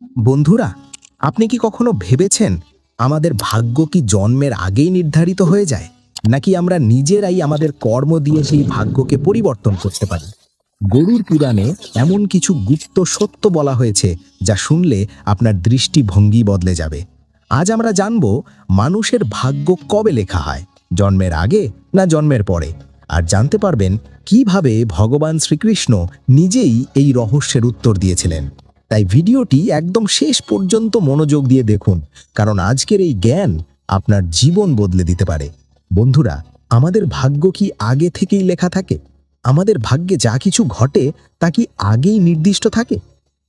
বন্ধুরা, আপনি কি কখনো ভেবেছেন আমাদের ভাগ্য কি জন্মের আগেই নির্ধারিত হয়ে যায়, নাকি আমরা নিজেরাই আমাদের কর্ম দিয়ে সেই ভাগ্যকে পরিবর্তন করতে পারি? গরুর পুরাণে এমন কিছু গুপ্ত সত্য বলা হয়েছে যা শুনলে আপনার দৃষ্টিভঙ্গি বদলে যাবে। আজ আমরা জানব মানুষের ভাগ্য কবে লেখা হয়, জন্মের আগে না জন্মের পরে, আর জানতে পারবেন কিভাবে ভগবান শ্রীকৃষ্ণ নিজেই এই রহস্যের উত্তর দিয়েছিলেন। তাই ভিডিওটি একদম শেষ পর্যন্ত মনোযোগ দিয়ে দেখুন, কারণ আজকের এই জ্ঞান আপনার জীবন বদলে দিতে পারে। বন্ধুরা, আমাদের ভাগ্য কি আগে থেকেই লেখা থাকে? আমাদের ভাগ্যে যা কিছু ঘটে তা কি আগেই নির্দিষ্ট থাকে?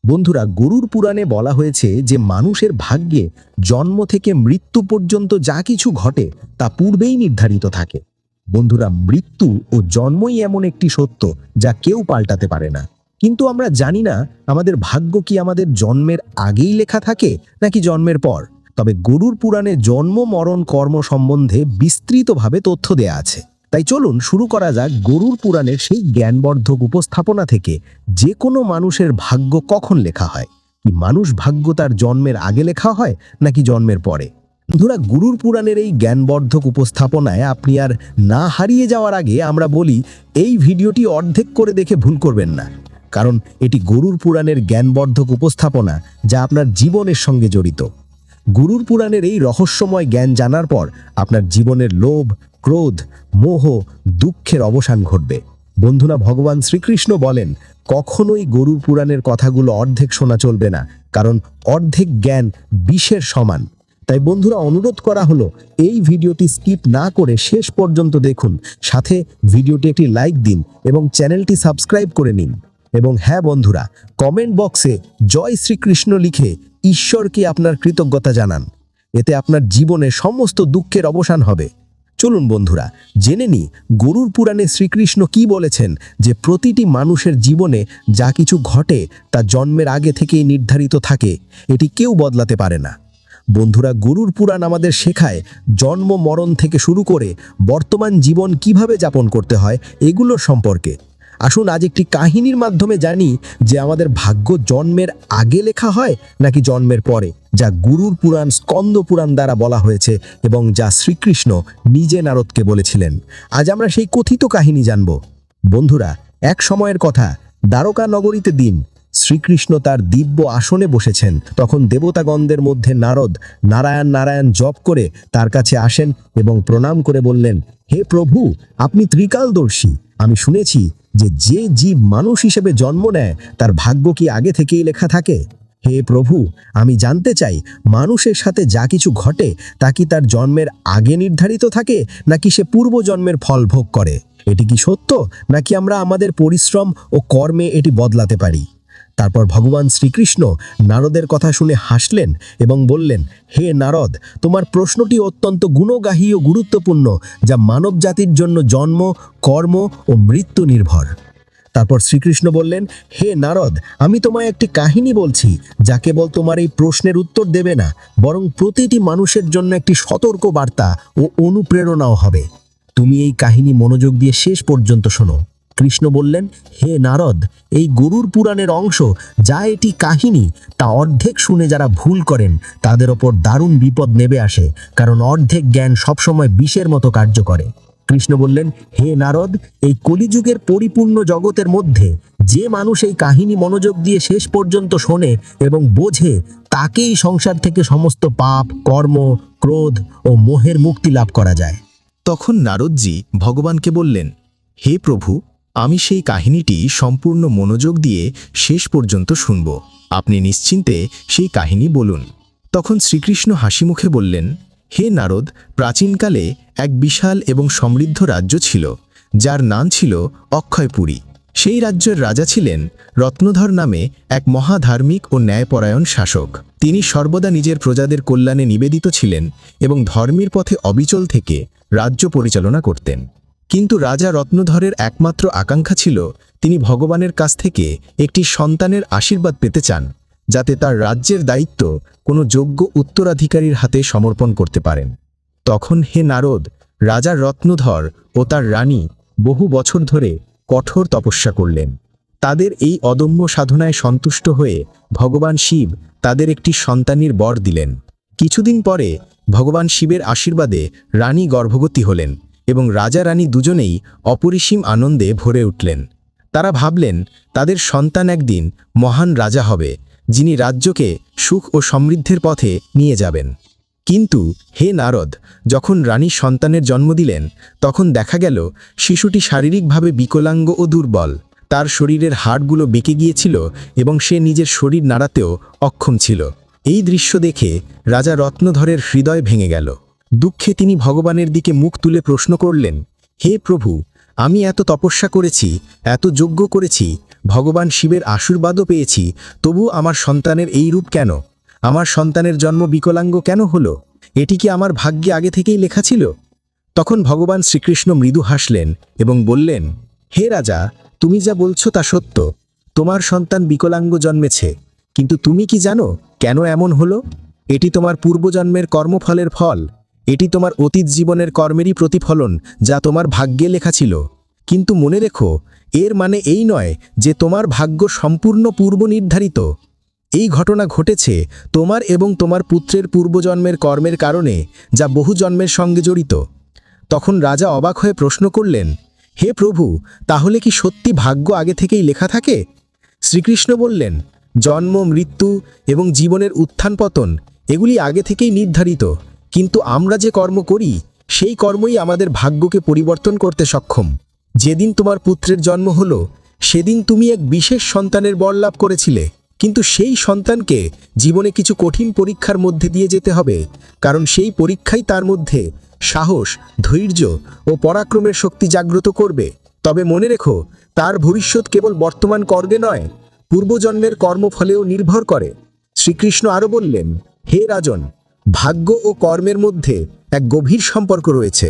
বন্ধুরা, গরুর পুরাণে বলা হয়েছে যে মানুষের ভাগ্যে জন্ম থেকে মৃত্যু পর্যন্ত যা কিছু ঘটে তা পূর্বেই নির্ধারিত থাকে। বন্ধুরা, মৃত্যু ও জন্মই এমন একটি সত্য যা কেউ পাল্টাতে পারে না। কিন্তু আমরা জানি না আমাদের ভাগ্য কি আমাদের জন্মের আগেই লেখা থাকে নাকি জন্মের পর। তবে গরুর পুরাণে জন্ম মরণ কর্ম সম্বন্ধে বিস্তৃতভাবে তথ্য দেয়া আছে। তাই চলুন শুরু করা যাক গরুর পুরাণের সেই জ্ঞানবর্ধক উপস্থাপনা থেকে। যে কোনো মানুষের ভাগ্য কখন লেখা হয়? কি মানুষ ভাগ্য তার জন্মের আগে লেখা হয় নাকি জন্মের পরে? বন্ধুরা, গরুর পুরাণের এই জ্ঞানবর্ধক উপস্থাপনায় আপনি আর না হারিয়ে যাওয়ার আগে আমরা বলি, এই ভিডিওটি অর্ধেক করে দেখে ভুল করবেন না, কারণ এটি গরুর পুরাণের জ্ঞানবর্ধক উপস্থাপনা যা আপনার জীবনের সঙ্গে জড়িত। গরুর পুরাণের এই রহস্যময় জ্ঞান জানার পর আপনার জীবনের লোভ, ক্রোধ, মোহ, দুঃখের অবসান ঘটবে। বন্ধুরা, ভগবান শ্রীকৃষ্ণ বলেন, কখনোই গরুর পুরাণের কথাগুলো অর্ধেক শোনা চলবে না, কারণ অর্ধেক জ্ঞান বিষের সমান। তাই বন্ধুরা, অনুরোধ করা হলো এই ভিডিওটি স্কিপ না করে শেষ পর্যন্ত দেখুন, সাথে ভিডিওটি একটি লাইক দিন এবং চ্যানেলটি সাবস্ক্রাইব করে নিন। এবং হ্যাঁ বন্ধুরা, কমেন্ট বক্সে জয় শ্রীকৃষ্ণ লিখে ঈশ্বরকে আপনার কৃতজ্ঞতা জানান। এতে আপনার জীবনে সমস্ত দুঃখের অবসান হবে। চলুন বন্ধুরা, জেনে নিই গরুর পুরাণে শ্রীকৃষ্ণ কি বলেছেন, যে প্রতিটি মানুষের জীবনে যা কিছু ঘটে তা জন্মের আগে থেকেই নির্ধারিত থাকে, এটি কেউ বদলাতে পারে না। বন্ধুরা, গরুর পুরাণ আমাদের শেখায় জন্ম মরণ থেকে শুরু করে বর্তমান জীবন কিভাবে যাপন করতে হয় এগুলোর সম্পর্কে। আসুন আজ একটি কাহিনীর মাধ্যমে জানি যে আমাদের ভাগ্য জন্মের আগে লেখা হয় নাকি জন্মের পরে, যা গরুর পুরাণ স্কন্দ পুরাণ দ্বারা বলা হয়েছে এবং যা শ্রীকৃষ্ণ নিজে নারদকে বলেছিলেন। আজ আমরা সেই কথিত কাহিনী জানব। বন্ধুরা, এক সময়ের কথা, দ্বারকা নগরীতে দিন শ্রীকৃষ্ণ তার দিব্য আসনে বসেছেন। তখন দেবতাগণদের মধ্যে নারদ নারায়ণ নারায়ণ জপ করে তার কাছে আসেন এবং প্রণাম করে বললেন, হে প্রভু, আপনি ত্রিকালদর্শী। আমি শুনেছি যে যে জীব মানুষ হিসেবে জন্ম নেয় তার ভাগ্য কি আগে থেকেই লেখা থাকে? হে প্রভু, আমি জানতে চাই মানুষের সাথে যা কিছু ঘটে তা কি তার জন্মের আগে নির্ধারিত থাকে নাকি সে পূর্ব জন্মের ফল ভোগ করে? এটি কি সত্য নাকি আমরা আমাদের পরিশ্রম ও কর্মে এটি বদলাতে পারি? তারপর ভগবান শ্রীকৃষ্ণ নারদের কথা শুনে হাসলেন এবং বললেন, হে নারদ, তোমার প্রশ্নটি অত্যন্ত গুণগাহী ও গুরুত্বপূর্ণ, যা মানব জাতির জন্য জন্ম, কর্ম ও মৃত্যু নির্ভর। তারপর শ্রীকৃষ্ণ বললেন, হে নারদ, আমি তোমায় একটি কাহিনী বলছি যা কেবল তোমার এই প্রশ্নের উত্তর দেবে না, বরং প্রতিটি মানুষের জন্য একটি সতর্ক বার্তা ও অনুপ্রেরণাও হবে। তুমি এই কাহিনী মনোযোগ দিয়ে শেষ পর্যন্ত শোনো। কৃষ্ণ বললেন, হে নারদ, এই গরুর পুরাণের অংশ যা এটি কাহিনী তা অর্ধেক শুনে যারা ভুল করেন তাদের ওপর দারুণ বিপদ নেমে আসে, কারণ অর্ধেক জ্ঞান সবসময় বিষের মতো কার্য করে। কৃষ্ণ বললেন, হে নারদ, এই কলিযুগের পরিপূর্ণ জগতের মধ্যে যে মানুষ এই কাহিনী মনোযোগ দিয়ে শেষ পর্যন্ত শোনে এবং বোঝে, তাকেই সংসার থেকে সমস্ত পাপ, কর্ম, ক্রোধ ও মোহের মুক্তি লাভ করা যায়। তখন নারদজি ভগবানকে বললেন, হে প্রভু, আমি সেই কাহিনীটি সম্পূর্ণ মনোযোগ দিয়ে শেষ পর্যন্ত শুনব। আপনি নিশ্চিন্তে সেই কাহিনী বলুন। তখন শ্রীকৃষ্ণ হাসিমুখে বললেন, হে নারদ, প্রাচীনকালে এক বিশাল এবং সমৃদ্ধ রাজ্য ছিল, যার নাম ছিল অক্ষয়পুরী। সেই রাজ্যের রাজা ছিলেন রত্নধর নামে এক মহাধার্মিক ও ন্যায়পরায়ণ শাসক। তিনি সর্বদা নিজের প্রজাদের কল্যাণে নিবেদিত ছিলেন এবং ধর্মের পথে অবিচল থেকে রাজ্য পরিচালনা করতেন। কিন্তু রাজা রত্নধরের একমাত্র আকাঙ্ক্ষা ছিল তিনি ভগবানের কাছ থেকে একটি সন্তানের আশীর্বাদ পেতে চান, যাতে তার রাজ্যের দায়িত্ব কোনো যোগ্য উত্তরাধিকারীর হাতে সমর্পণ করতে পারেন। তখন হে নারদ, রাজা রত্নধর ও তার রানী বহু বছর ধরে কঠোর তপস্যা করলেন। তাদের এই অদম্য সাধনায় সন্তুষ্ট হয়ে ভগবান শিব তাদের একটি সন্তানের বর দিলেন। কিছুদিন পরে ভগবান শিবের আশীর্বাদে রানী গর্ভবতী হলেন এবং রাজা রানী দুজনেই অপরিসীম আনন্দে ভরে উঠলেন। তারা ভাবলেন তাদের সন্তান একদিন মহান রাজা হবে, যিনি রাজ্যকে সুখ ও সমৃদ্ধির পথে নিয়ে যাবেন। কিন্তু হে নারদ, যখন রানী সন্তানের জন্ম দিলেন তখন দেখা গেল শিশুটি শারীরিকভাবে বিকলাঙ্গ ও দুর্বল। তার শরীরের হাড়গুলো বেঁকে গিয়েছিল এবং সে নিজের শরীর নাড়াতেও অক্ষম ছিল। এই দৃশ্য দেখে রাজা রত্নধরের হৃদয় ভেঙে গেল। দুঃখে তিনি ভগবানের দিকে মুখ তুলে প্রশ্ন করলেন, হে প্রভু, আমি এত তপস্যা করেছি, এত যজ্ঞ করেছি, ভগবান শিবের আশীর্বাদও পেয়েছি, তবু আমার সন্তানের এই রূপ কেন? আমার সন্তানের জন্ম বিকলাঙ্গ কেন হলো? এটি কি আমার ভাগ্যে আগে থেকেই লেখা ছিল? তখন ভগবান শ্রীকৃষ্ণ মৃদু হাসলেন এবং বললেন, হে রাজা, তুমি যা বলছো তা সত্য। তোমার সন্তান বিকলাঙ্গ জন্মেছে, কিন্তু তুমি কি জানো কেন এমন হলো? এটি তোমার পূর্বজন্মের কর্মফলের ফল। এটি তোমার অতীত জীবনের কর্মেরই প্রতিফলন, যা তোমার ভাগ্যে লেখা ছিল। কিন্তু মনে রেখো, এর মানে এই নয় যে তোমার ভাগ্য সম্পূর্ণ পূর্ব নির্ধারিত। এই ঘটনা ঘটেছে তোমার এবং তোমার পুত্রের পূর্বজন্মের কর্মের কারণে, যা বহু জন্মের সঙ্গে জড়িত। তখন রাজা অবাক হয়ে প্রশ্ন করলেন, হে প্রভু, তাহলে কি সত্যি ভাগ্য আগে থেকেই লেখা থাকে? শ্রীকৃষ্ণ বললেন, জন্ম, মৃত্যু এবং জীবনের উত্থান পতন এগুলি আগে থেকেই নির্ধারিত, কিন্তু আমরা যে কর্ম করি সেই কর্মই আমাদের ভাগ্যকে পরিবর্তন করতে সক্ষম। যেদিন তোমার পুত্রের জন্ম হলো সেদিন তুমি এক বিশেষ সন্তানের বর লাভ করেছিলে, কিন্তু সেই সন্তানকে জীবনে কিছু কঠিন পরীক্ষার মধ্যে দিয়ে যেতে হবে, কারণ সেই পরীক্ষাই তার মধ্যে সাহস, ধৈর্য ও পরাক্রমের শক্তি জাগ্রত করবে। তবে মনে রেখো, তার ভবিষ্যৎ কেবল বর্তমান কর্মে নয়, পূর্বজন্মের কর্মফলেও নির্ভর করে। শ্রীকৃষ্ণ আরও বললেন, হে রাজন, ভাগ্য ও কর্মের মধ্যে এক গভীর সম্পর্ক রয়েছে।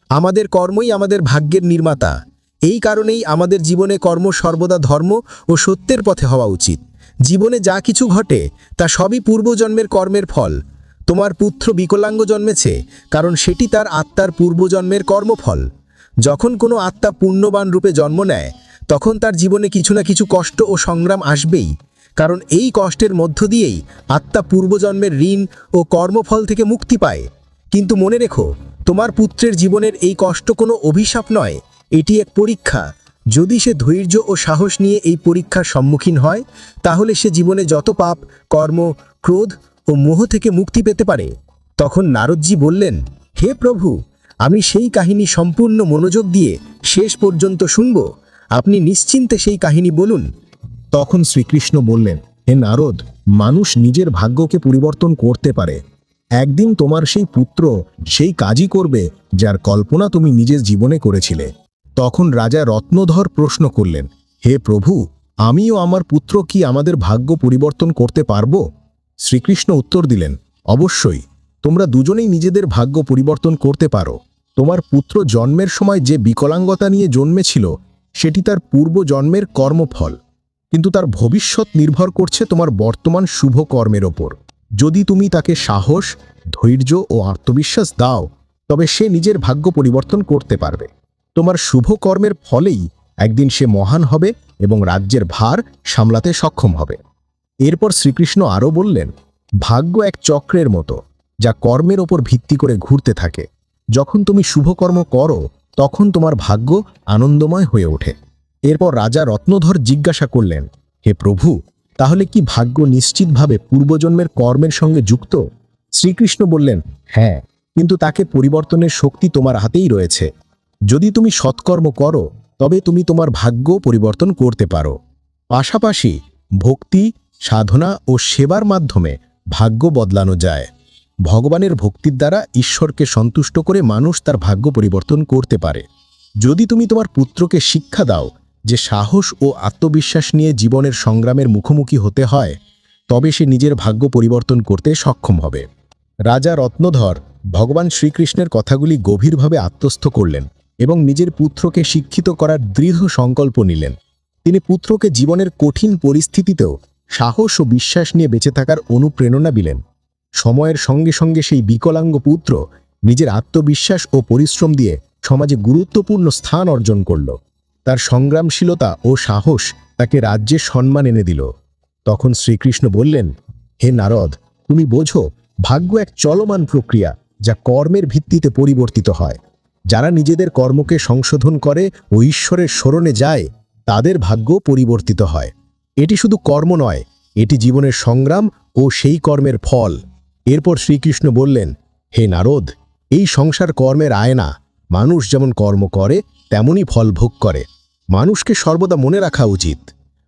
আমাদের কর্মই আমাদের ভাগ্যের নির্মাতা। এই কারণেই আমাদের জীবনে কর্ম সর্বদা ধর্ম ও সত্যের পথে হওয়া উচিত। জীবনে যা কিছু ঘটে তা সবই পূর্বজন্মের কর্মের ফল। তোমার পুত্র বিকলাঙ্গ জন্মেছে কারণ সেটি তার আত্মার পূর্বজন্মের কর্মফল। যখন কোনো আত্মা পুণ্যবান রূপে জন্ম নেয় তখন তার জীবনে কিছু না কিছু কষ্ট ও সংগ্রাম আসবেই, কারণ এই কষ্টের মধ্য দিয়েই আত্মা পূর্বজন্মের ঋণ ও কর্মফল থেকে মুক্তি পায়। কিন্তু মনে রেখো, তোমার পুত্রের জীবনের এই কষ্ট কোনো অভিশাপ নয়, এটি এক পরীক্ষা। যদি সে ধৈর্য ও সাহস নিয়ে এই পরীক্ষার সম্মুখীন হয়, তাহলে সে জীবনে যত পাপ, কর্ম, ক্রোধ ও মোহ থেকে মুক্তি পেতে পারে। তখন নারদজি বললেন, হে প্রভু, আমি সেই কাহিনী সম্পূর্ণ মনোযোগ দিয়ে শেষ পর্যন্ত শুনব। আপনি নিশ্চিন্তে সেই কাহিনী বলুন। তখন শ্রীকৃষ্ণ বললেন, হে নারদ, মানুষ নিজের ভাগ্যকে পরিবর্তন করতে পারে। একদিন তোমার সেই পুত্র সেই কাজই করবে যার কল্পনা তুমি নিজের জীবনে করেছিলে। তখন রাজা রত্নধর প্রশ্ন করলেন, হে প্রভু, আমিও আমার পুত্র কি আমাদের ভাগ্য পরিবর্তন করতে পারব? শ্রীকৃষ্ণ উত্তর দিলেন, অবশ্যই, তোমরা দুজনেই নিজেদের ভাগ্য পরিবর্তন করতে পারো। তোমার পুত্র জন্মের সময় যে বিকলাঙ্গতা নিয়ে জন্মেছিল সেটি তার পূর্ব জন্মের কর্মফল, কিন্তু তার ভবিষ্যৎ নির্ভর করছে তোমার বর্তমান শুভ কর্মের ওপর। যদি তুমি তাকে সাহস, ধৈর্য ও আত্মবিশ্বাস দাও, তবে সে নিজের ভাগ্য পরিবর্তন করতে পারবে। তোমার শুভ কর্মের ফলেই একদিন সে মহান হবে এবং রাজ্যের ভার সামলাতে সক্ষম হবে। এরপর শ্রীকৃষ্ণ আরও বললেন, ভাগ্য এক চক্রের মতো, যা কর্মের ওপর ভিত্তি করে ঘুরতে থাকে। যখন তুমি শুভকর্ম করো তখন তোমার ভাগ্য আনন্দময় হয়ে ওঠে। এরপর রাজা রত্নধর জিজ্ঞাসা করলেন, হে প্রভু, তাহলে কি ভাগ্য নিশ্চিতভাবে পূর্বজন্মের কর্মের সঙ্গে যুক্ত? শ্রীকৃষ্ণ বললেন, হ্যাঁ, কিন্তু তাকে পরিবর্তনের শক্তি তোমার হাতেই রয়েছে। যদি তুমি সৎকর্ম করো তবে তুমি তোমার ভাগ্য পরিবর্তন করতে পারো। পাশাপাশি ভক্তি, সাধনা ও সেবার মাধ্যমে ভাগ্য বদলানো যায়। ভগবানের ভক্তির দ্বারা ঈশ্বরকে সন্তুষ্ট করে মানুষ তার ভাগ্য পরিবর্তন করতে পারে। যদি তুমি তোমার পুত্রকে শিক্ষা দাও যে সাহস ও আত্মবিশ্বাস নিয়ে জীবনের সংগ্রামের মুখোমুখি হতে হয়, তবে সে নিজের ভাগ্য পরিবর্তন করতে সক্ষম হবে। রাজা রত্নধর ভগবান শ্রীকৃষ্ণের কথাগুলি গভীরভাবে আত্মস্থ করলেন এবং নিজের পুত্রকে শিক্ষিত করার দৃঢ় সংকল্প নিলেন। তিনি পুত্রকে জীবনের কঠিন পরিস্থিতিতেও সাহস ও বিশ্বাস নিয়ে বেঁচে থাকার অনুপ্রেরণা দিলেন। সময়ের সঙ্গে সঙ্গে সেই বিকলাঙ্গ পুত্র নিজের আত্মবিশ্বাস ও পরিশ্রম দিয়ে সমাজে গুরুত্বপূর্ণ স্থান অর্জন করল। তার সংগ্রামশীলতা ও সাহস তাকে রাজ্যের সম্মান এনে দিল। তখন শ্রীকৃষ্ণ বললেন, হে নারদ, তুমি বোঝো, ভাগ্য এক চলমান প্রক্রিয়া যা কর্মের ভিত্তিতে পরিবর্তিত হয়। যারা নিজেদের কর্মকে সংশোধন করে ও ঈশ্বরের শরণে যায়, তাদের ভাগ্য পরিবর্তিত হয়। এটি শুধু কর্ম নয়, এটি জীবনের সংগ্রাম ও সেই কর্মের ফল। এরপর শ্রীকৃষ্ণ বললেন, হে নারদ, এই সংসার কর্মের আয়না। মানুষ যেমন কর্ম করে তেমনই ফল ভোগ করে। মানুষকে সর্বদা মনে রাখা উচিত,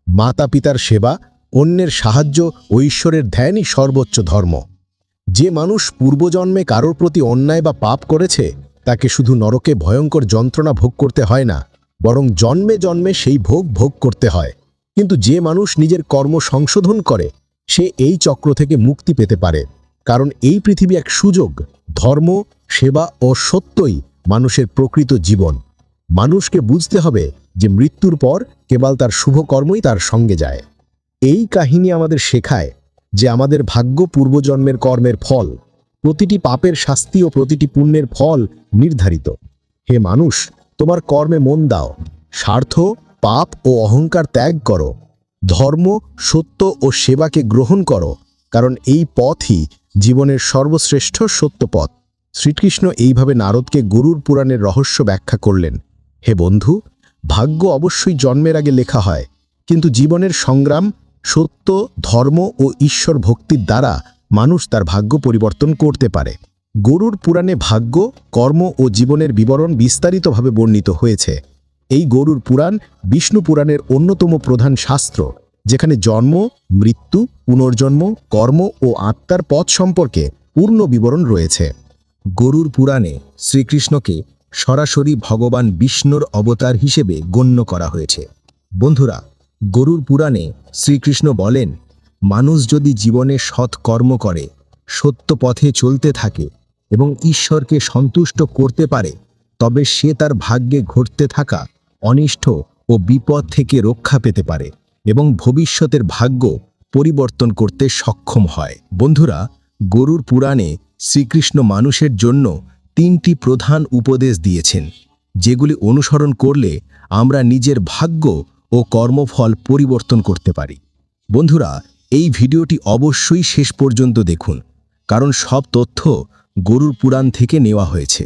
মাতা পিতার সেবা, অন্যের সাহায্য ও ঈশ্বরের ধ্যানই সর্বোচ্চ ধর্ম। যে মানুষ পূর্বজন্মে কারোর প্রতি অন্যায় বা পাপ করেছে, তাকে শুধু নরকে ভয়ঙ্কর যন্ত্রণা ভোগ করতে হয় না, বরং জন্মে জন্মে সেই ভোগ ভোগ করতে হয়। কিন্তু যে মানুষ নিজের কর্ম সংশোধন করে, সে এই চক্র থেকে মুক্তি পেতে পারে। কারণ এই পৃথিবী এক সুযোগ। ধর্ম, সেবা ও সত্যই মানুষের প্রকৃত জীবন। মানুষকে বুঝতে হবে যে মৃত্যুর পর কেবল তার শুভ কর্মই তার সঙ্গে যায়। এই কাহিনী আমাদের শেখায় যে আমাদের ভাগ্য পূর্বজন্মের কর্মের ফল। প্রতিটি পাপের শাস্তি ও প্রতিটি পুণ্যের ফল নির্ধারিত। হে মানুষ, তোমার কর্মে মন দাও। স্বার্থ, পাপ ও অহংকার ত্যাগ করো। ধর্ম, সত্য ও সেবাকে গ্রহণ করো, কারণ এই পথই জীবনের সর্বশ্রেষ্ঠ সত্য পথ। শ্রীকৃষ্ণ এইভাবে নারদকে গরুড় পুরাণের রহস্য ব্যাখ্যা করলেন। হে বন্ধু, ভাগ্য অবশ্যই জন্মের আগে লেখা হয়, কিন্তু জীবনের সংগ্রাম, সত্য, ধর্ম ও ঈশ্বর ভক্তির দ্বারা মানুষ তার ভাগ্য পরিবর্তন করতে পারে। গরুড় পুরাণে ভাগ্য, কর্ম ও জীবনের বিবরণ বিস্তারিতভাবে বর্ণিত হয়েছে। এই গরুড় পুরাণ বিষ্ণু পুরাণের অন্যতম প্রধান শাস্ত্র, যেখানে জন্ম, মৃত্যু, পুনর্জন্ম, কর্ম ও আত্মার পথ সম্পর্কে পূর্ণ বিবরণ রয়েছে। গরুড় পুরাণে শ্রীকৃষ্ণকে সরাসরি ভগবান বিষ্ণুর অবতার হিসেবে গণ্য করা হয়েছে। বন্ধুরা, গরুড় পুরাণে শ্রীকৃষ্ণ বলেন, মানুষ যদি জীবনে সৎ কর্ম করে, সত্য পথে চলতে থাকে এবং ঈশ্বরকে সন্তুষ্ট করতে পারে, তবে সে তার ভাগ্যে ঘটতে থাকা অনিষ্ট ও বিপদ থেকে রক্ষা পেতে পারে এবং ভবিষ্যতের ভাগ্য পরিবর্তন করতে সক্ষম হয়। বন্ধুরা, গরুড় পুরাণে শ্রীকৃষ্ণ মানুষের জন্য 3টি প্রধান উপদেশ দিয়েছেন, যেগুলি অনুসরণ করলে আমরা নিজের ভাগ্য ও কর্মফল পরিবর্তন করতে পারি। বন্ধুরা, এই ভিডিওটি অবশ্যই শেষ পর্যন্ত দেখুন, কারণ সব তথ্য গরুড় পুরাণ থেকে নেওয়া হয়েছে।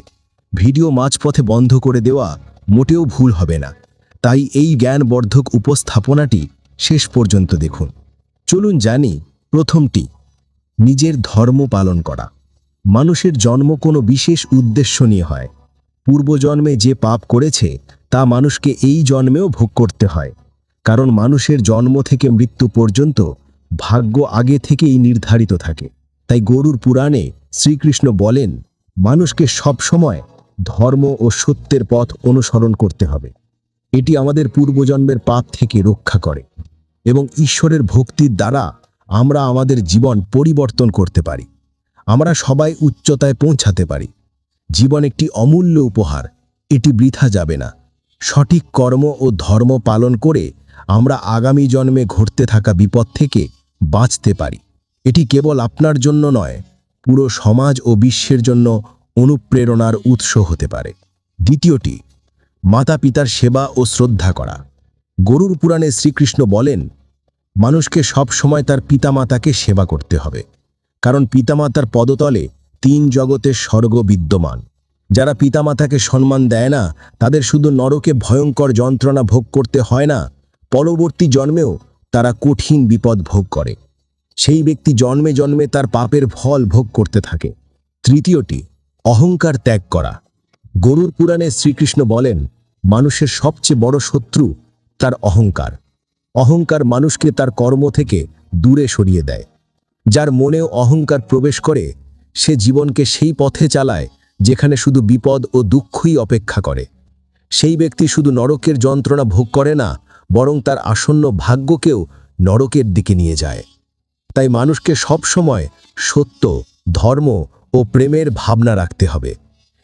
ভিডিও মাঝপথে বন্ধ করে দেওয়া মোটেও ভুল হবে না। তাই এই জ্ঞানবর্ধক উপস্থাপনাটি শেষ পর্যন্ত দেখুন। চলুন জানি প্রথমটি, নিজের ধর্ম পালন করা। মানুষের জন্ম কোনো বিশেষ উদ্দেশ্য নিয়ে হয়। পূর্বজন্মে যে পাপ করেছে তা মানুষকে এই জন্মেও ভোগ করতে হয়। কারণ মানুষের জন্ম থেকে মৃত্যু পর্যন্ত ভাগ্য আগে থেকেই নির্ধারিত থাকে। তাই গরুড় পুরাণে শ্রীকৃষ্ণ বলেন, মানুষকে সবসময় ধর্ম ও সত্যের পথ অনুসরণ করতে হবে। এটি আমাদের পূর্বজন্মের পাপ থেকে রক্ষা করে এবং ঈশ্বরের ভক্তির দ্বারা আমরা আমাদের জীবন পরিবর্তন করতে পারি। আমরা সবাই উচ্চতায় পৌঁছাতে পারি। জীবন একটি অমূল্য উপহার, এটি বৃথা যাবে না। সঠিক কর্ম ও ধর্ম পালন করে আমরা আগামী জন্মে ঘটতে থাকা বিপদ থেকে বাঁচতে পারি। এটি কেবল আপনার জন্য নয়, পুরো সমাজ ও বিশ্বের জন্য অনুপ্রেরণার উৎস হতে পারে। দ্বিতীয়টি, মাতা পিতার সেবা ও শ্রদ্ধা করা। গরুড় পুরাণে শ্রীকৃষ্ণ বলেন, মানুষকে সব সময় তার পিতামাতাকে সেবা করতে হবে, কারণ পিতামাতার পদতলে 3 জগতের স্বর্গ বিদ্যমান। যারা পিতামাতাকে সম্মান দেয় না, তাদের শুধু নরকে ভয়ঙ্কর যন্ত্রণা ভোগ করতে হয় না, পরবর্তী জন্মেও তারা কঠিন বিপদ ভোগ করে। সেই ব্যক্তি জন্মে জন্মে তার পাপের ফল ভোগ করতে থাকে। তৃতীয়টি, অহংকার ত্যাগ করা। গরুড় পুরাণে শ্রীকৃষ্ণ বলেন, মানুষের সবচেয়ে বড় শত্রু তার অহংকার। অহংকার মানুষকে তার কর্ম থেকে দূরে সরিয়ে দেয়। যার মনেও অহংকার প্রবেশ করে, সে জীবনকে সেই পথে চালায় যেখানে শুধু বিপদ ও দুঃখই অপেক্ষা করে। সেই ব্যক্তি শুধু নরকের যন্ত্রণা ভোগ করে না, বরং তার আসন্ন ভাগ্যকেও নরকের দিকে নিয়ে যায়। তাই মানুষকে সব সময় সত্য, ধর্ম ও প্রেমের ভাবনা রাখতে হবে।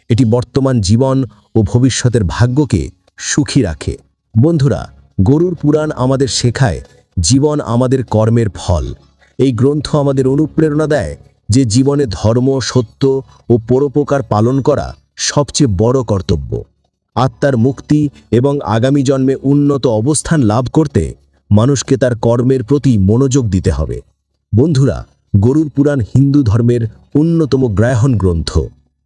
এটি বর্তমান জীবন ও ভবিষ্যতের ভাগ্যকে সুখী রাখে। বন্ধুরা, গরুড় পুরাণ আমাদের শেখায় জীবন আমাদের কর্মের ফল। এই গ্রন্থ আমাদের অনুপ্রেরণা দেয় যে জীবনে ধর্ম, সত্য ও পরোপকার পালন করা সবচেয়ে বড় কর্তব্য। আত্মার মুক্তি এবং আগামী জন্মে উন্নত অবস্থান লাভ করতে মানুষকে তার কর্মের প্রতি মনোযোগ দিতে হবে। বন্ধুরা, গরুর পুরাণ হিন্দু ধর্মের অন্যতম গ্রাহ্য গ্রন্থ।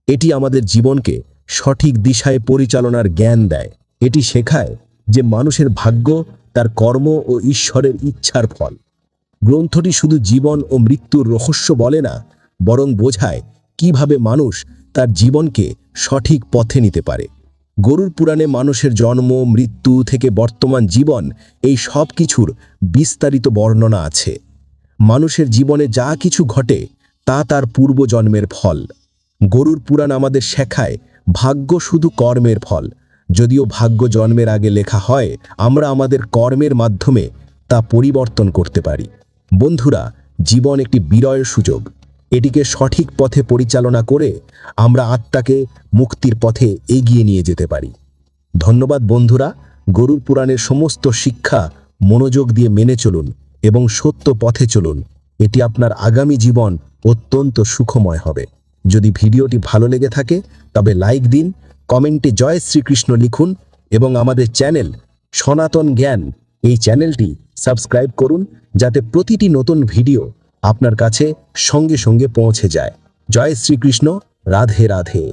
এটি আমাদের জীবনকে সঠিক দিশায় পরিচালনার জ্ঞান দেয়। এটি শেখায় যে মানুষের ভাগ্য তার কর্ম ও ঈশ্বরের ইচ্ছার ফল। গ্রন্থটি শুধু জীবন ও মৃত্যুর রহস্য বলে না, বরং বোঝায় কিভাবে মানুষ তার জীবনকে সঠিক পথে নিতে পারে। গরুর পুরাণে মানুষের জন্ম, মৃত্যু থেকে বর্তমান জীবন, এই সব কিছুর বিস্তারিত বর্ণনা আছে। মানুষের জীবনে যা কিছু ঘটে তা তার পূর্বজন্মের ফল। গরুর পুরাণ আমাদের শেখায় ভাগ্য শুধু কর্মের ফল। যদিও ভাগ্য জন্মের আগে লেখা হয়, আমরা আমাদের কর্মের মাধ্যমে তা পরিবর্তন করতে পারি। বন্ধুরা, জীবন একটি বিরয়ের সুযোগ। এটিকে সঠিক পথে পরিচালনা করে আমরা আত্মাকে মুক্তির পথে এগিয়ে নিয়ে যেতে পারি। ধন্যবাদ বন্ধুরা। গরুর পুরাণের সমস্ত শিক্ষা মনোযোগ দিয়ে মেনে চলুন এবং সত্য পথে চলুন। এটি আপনার আগামী জীবন অত্যন্ত সুখময় হবে। যদি ভিডিওটি ভালো লেগে থাকে তবে লাইক দিন, কমেন্টে জয় শ্রীকৃষ্ণ লিখুন এবং আমাদের চ্যানেল সনাতন জ্ঞান এই চ্যানেলটি সাবস্ক্রাইব করুন, যাতে প্রতিটি নতুন ভিডিও আপনার কাছে সঙ্গে সঙ্গে পৌঁছে যায়। জয় শ্রীকৃষ্ণ। রাধে রাধে।